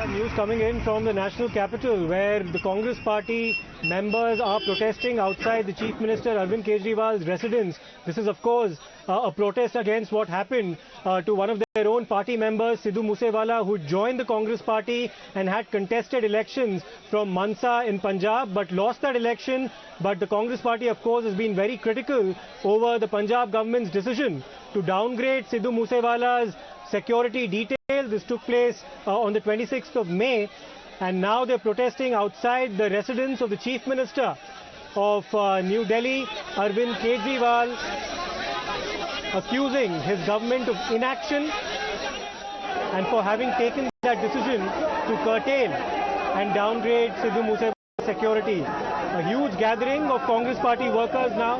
News coming in from the national capital, where the Congress party members are protesting outside the Chief Minister Arvind Kejriwal's residence. This is, of course, a protest against what happened to one of their own party members, Sidhu Moose Wala, who joined the Congress party and had contested elections from Mansa in Punjab, but lost that election. But the Congress party, of course, has been very critical over the Punjab government's decision to downgrade Sidhu Moose Wala's security details. This took place on the 26th of May, and now they're protesting outside the residence of the Chief Minister of New Delhi, Arvind Kejriwal, accusing his government of inaction and for having taken that decision to curtail and downgrade Sidhu Moose Wala's security. A huge gathering of Congress party workers now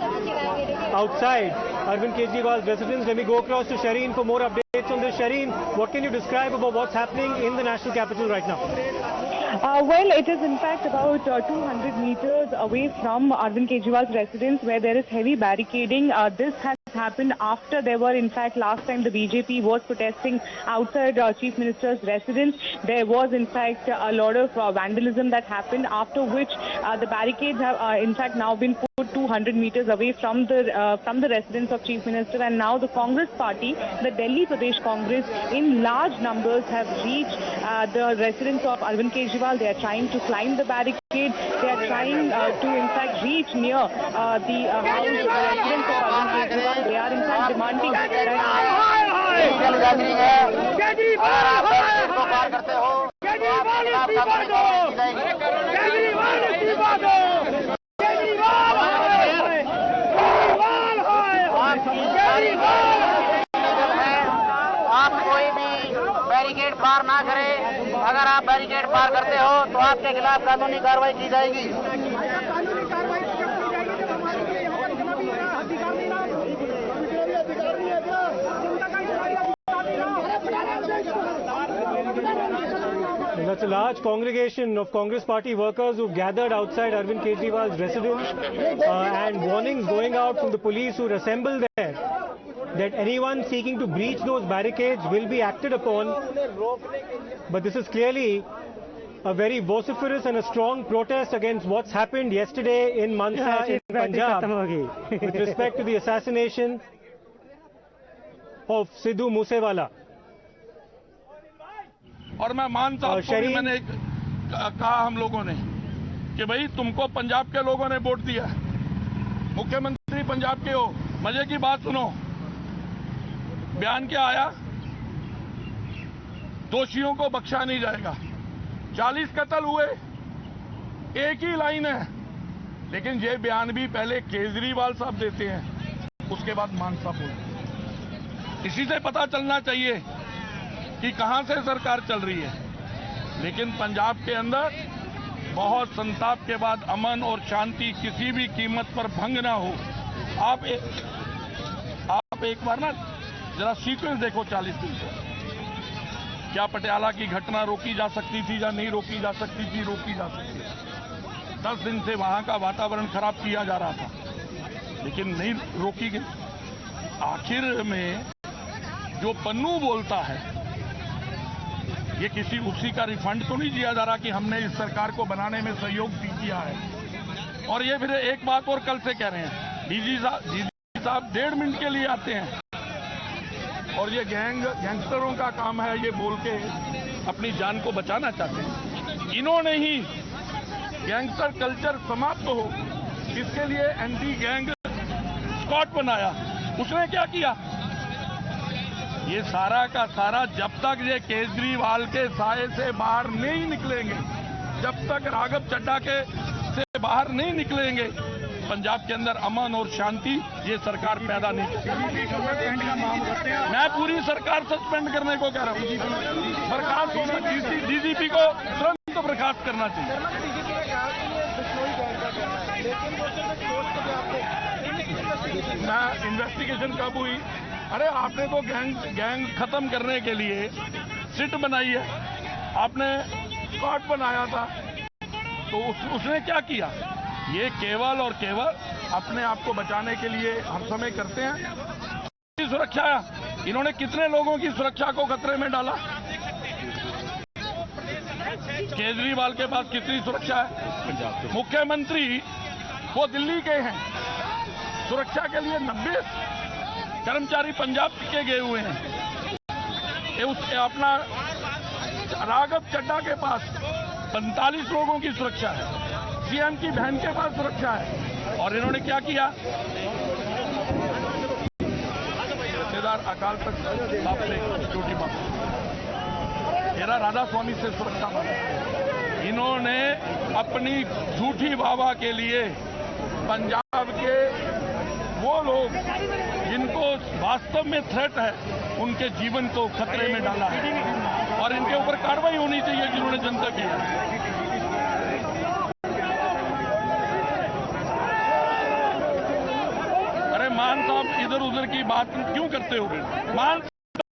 outside Arvind Kejriwal's residence. Let me go across to Shireen for more updates on this. Shireen, what can you describe about what's happening in the national capital right now? Well, it is in fact about 200 meters away from Arvind Kejriwal's residence, where there is heavy barricading. This has happened after there were, in fact, last time the BJP was protesting outside Chief Minister's residence. There was, in fact, a lot of vandalism that happened, after which the barricades have, in fact, now been put 200 meters away from the residence of Chief Minister. And now the Congress party, the Delhi Pradesh Congress, in large numbers have reached the residence of Arvind Kejriwal. They are trying to climb the barricade. They are trying to, in fact, reach near the house, the residence of Arvind Kejriwal. They are, in fact, demanding आप कोई भी barricade पार ना करें। अगर आप barricade पार करते हो तो आपके खिलाफ कानूनी कार्रवाई की जाएगी। That's a large congregation of Congress party workers who've gathered outside Arvind Kejriwal's residence, and warnings going out from the police who assembled there that anyone seeking to breach those barricades will be acted upon. But this is clearly a very vociferous and a strong protest against what's happened yesterday in Mansa in Punjab with respect to the assassination of Sidhu Moose Wala. और मैं मानता हूं कि मैंने कहा हम लोगों ने कि भाई तुमको पंजाब के लोगों ने वोट दिया, मुख्यमंत्री पंजाब के हो। मजे की बात सुनो, बयान क्या आया? दोषियों को बख्शा नहीं जाएगा। 40 कत्ल हुए, एक ही लाइन है, लेकिन ये बयान भी पहले केजरीवाल साहब देते हैं, उसके बाद मानसा बोलते। इसी से पता चलना चाहिए कि कहां से सरकार चल रही है। लेकिन पंजाब के अंदर बहुत संताप के बाद अमन और शांति किसी भी कीमत पर भंग ना हो। आप एक बार ना जरा सीक्वेंस देखो 40 दिन से। क्या पटियाला की घटना रोकी जा सकती थी या नहीं रोकी जा सकती थी? रोकी जा सकती थी। 10 दिन से वहां का वातावरण खराब किया जा रहा था, लेकिन नहीं रोकी गई। आखिर में जो पन्नू बोलता है, ये किसी उसी का रिफंड तो नहीं दिया जा रहा कि हमने इस सरकार को बनाने में सहयोग भी किया है। और ये फिर एक बात और कल से कह रहे हैं, डीजी साहब 1.5 मिनट के लिए आते हैं और ये गैंगस्टरों का काम है, ये बोल के अपनी जान को बचाना चाहते हैं। इन्होंने ही गैंगस्टर कल्चर समाप्त हो, इसके लिए एंटी गैंग स्क्वाड बनाया। उसने क्या किया? ये सारा का सारा जब तक ये केजरीवाल के साए से बाहर नहीं निकलेंगे, जब तक राघव चड्ढा के से बाहर नहीं निकलेंगे, पंजाब के अंदर अमन और शांति ये सरकार पैदा नहीं करेगी। मैं पूरी सरकार सस्पेंड करने को कह रहा हूं। बर्खास्त होना, डीजीपी को तुरंत बर्खास्त करना चाहिए। मैं इन्वेस्टिगेशन कब हुई? अरे आपने तो गैंग खत्म करने के लिए सिट बनाई है, आपने स्क्वाड बनाया था, तो उसने क्या किया? ये केवल और केवल अपने आप को बचाने के लिए हर समय करते हैं। सुरक्षा, इन्होंने कितने लोगों की सुरक्षा को खतरे में डाला? केजरीवाल के पास कितनी सुरक्षा है? मुख्यमंत्री वो दिल्ली के हैं, सुरक्षा के लिए 90 कर्मचारी पंजाब के गए हुए हैं। ये उस अपना राघव चड्डा के पास 45 लोगों की सुरक्षा है, सीएम की बहन के पास सुरक्षा है। और इन्होंने क्या किया? रिश्तेदार अकाल तख्त साहब से सिक्योरिटी मांगी, मेरा राधा स्वामी से सुरक्षा मांगी। इन्होंने अपनी झूठी वाहवाह के लिए पंजाब के वो लोग जिनको वास्तव में थ्रेट है, उनके जीवन को खतरे में डाला है और इनके ऊपर कार्रवाई होनी चाहिए जिन्होंने जनता की है। अरे मान साहब इधर उधर की बात क्यों करते हो? मान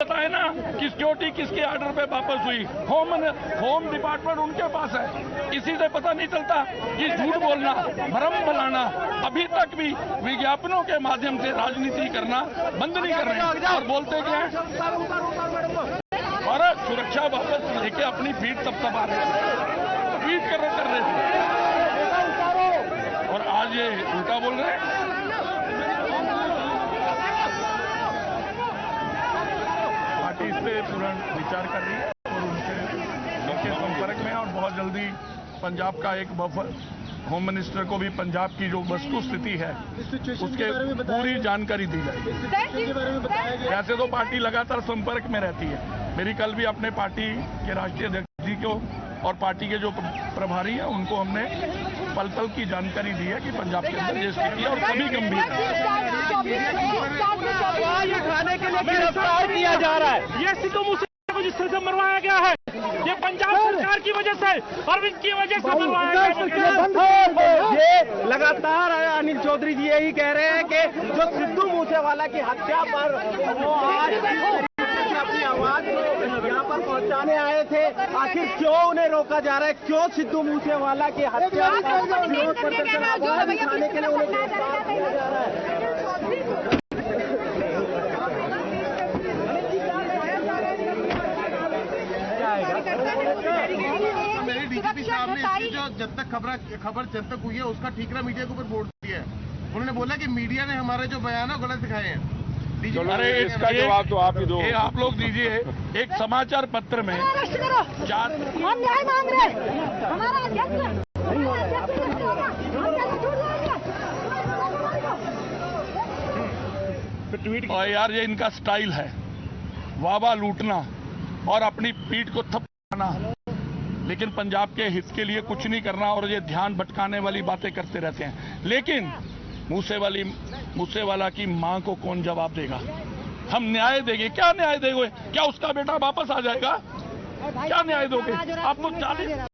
बताए ना कि सिक्योरिटी किसके ऑर्डर पे वापस हुई? होम डिपार्टमेंट उनके पास है। किसी से पता नहीं चलता कि झूठ बोलना, भ्रम फैलाना, अभी तक भी विज्ञापनों के माध्यम से राजनीति करना बंद नहीं कर रहे हैं। और बोलते क्या है? और सुरक्षा वापस लेके अपनी पीठ तपतपा रहे थे, ट्वीट कर रहे थे, और आज ये उल्टा बोल रहे हैं। पार्टी इस पे तुरंत विचार कर रही है और उनके संपर्क में, और बहुत जल्दी पंजाब का एक बफर होम मिनिस्टर को भी पंजाब की जो वस्तु स्थिति है उसके पूरी जानकारी दी जाएगी। ऐसे तो पार्टी लगातार संपर्क में रहती है। मेरी कल भी अपने पार्टी के राष्ट्रीय अध्यक्ष जी को और पार्टी के जो प्रभारी हैं उनको हमने पल पल की जानकारी दी है कि पंजाब के अंदर ये स्थिति है और सभी गंभीर उठाने के लिए गिरफ्तार किया जा रहा है। ये सिद्धू मूसेवाला को जिस तरह से मरवाया गया है, ये पंजाब सरकार की वजह से, अरविंद की वजह से मरवाया गया। ये लगातार अनिल चौधरी जी यही कह रहे हैं कि जो सिद्धू मूसेवाला की हत्या पर वो आज अपनी आवाज यहाँ पर पहुंचाने आए थे, आखिर क्यों उन्हें रोका जा रहा है? क्यों सिद्धू मूसेवाला की हत्या विरोध प्रदर्शन आवाज उठाने के लिए उन्हें गिरफ्तार किया जा रहा है? मेरी डीजीपी साहब ने इसकी जो जब तक खबर जब तक हुई है उसका ठीकरा मीडिया के ऊपर बोल दिया है। उन्होंने बोला कि मीडिया ने हमारे जो बयान है गलत दिखाए हैं। अरे इसका जवाब तो आप ही दो। आप लोग दीजिए। एक समाचार पत्र में 4 हम न्याय मांग रहे हैं, हमारा ट्वीट। और यार ये इनका स्टाइल है, वावा लूटना और अपनी पीठ को थपकाना, लेकिन पंजाब के हित के लिए कुछ नहीं करना और ये ध्यान भटकाने वाली बातें करते रहते हैं। लेकिन मूसेवाला की मां को कौन जवाब देगा? हम न्याय देंगे। क्या न्याय देंगे? क्या उसका बेटा वापस आ जाएगा? क्या न्याय दोगे? आप तो 40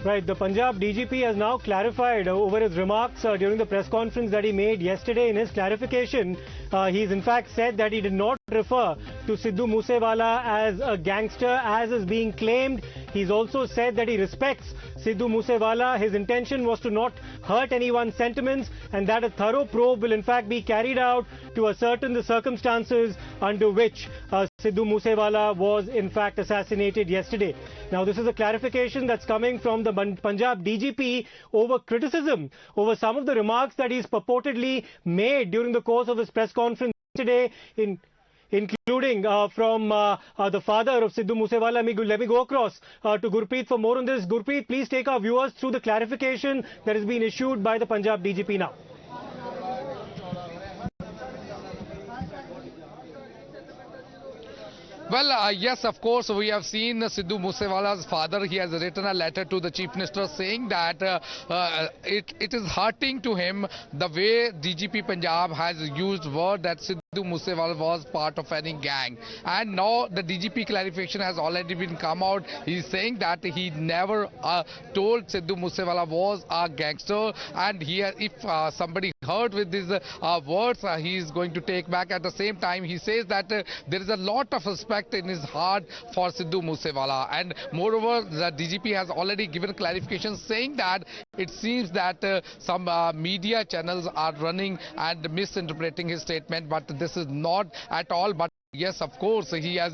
Right, the Punjab DGP has now clarified over his remarks during the press conference that he made yesterday. In his clarification, he's in fact said that he did not refer to Sidhu Moosewala as a gangster as is being claimed. He's also said that he respects Sidhu Moosewala. His intention was to not hurt anyone's sentiments, and that a thorough probe will in fact be carried out to ascertain the circumstances under which Sidhu Moosewala was in fact assassinated yesterday. Now this is a clarification that's coming from the Punjab DGP over criticism over some of the remarks that he's purportedly made during the course of his press conference today, including from the father of Sidhu Moosewala. Let me go across to Gurpreet for more on this. Gurpreet, please take our viewers through the clarification that has been issued by the Punjab DGP now. Well, yes, of course, we have seen Sidhu Moosewala's father. He has written a letter to the Chief Minister saying that it is hurting to him the way DGP Punjab has used word that Sidhu Moosewala was part of any gang. And now the DGP clarification has already been come out. He is saying that he never told Sidhu Moosewala was a gangster, and if somebody heard with these words, he is going to take back. At the same time, he says that there is a lot of respect in his heart for Sidhu Moosewala, and moreover the DGP has already given clarification saying that It seems that some media channels are running and misinterpreting his statement, but this is not at all. But yes, of course, he has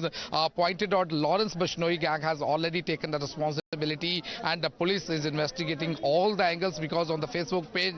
pointed out Lawrence Bishnoi gang has already taken the responsibility, and the police is investigating all the angles, because on the Facebook page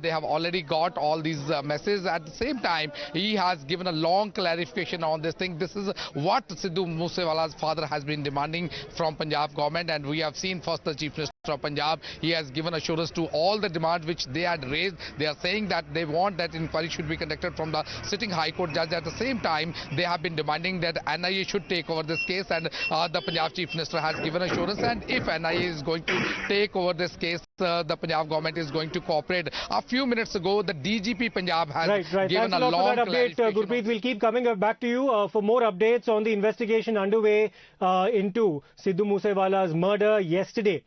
they have already got all these messages. At the same time, he has given a long clarification on this thing. This is what Sidhu Moosewala's father has been demanding from Punjab government, and we have seen first the Chief Minister of Punjab, he has given assurance to all the demands which they had raised. They are saying that they want that inquiry should be conducted from the sitting High Court judge. At the same time, they have been demanding that NIA should take over this case, and the Punjab Chief Minister has given assurance, and if NIA is going to take over this case, the Punjab government is going to cooperate. A few minutes ago, the DGP Punjab has given a long update. Gurpreet, we'll keep coming back to you for more updates on the investigation underway into Sidhu Moosewala's murder yesterday.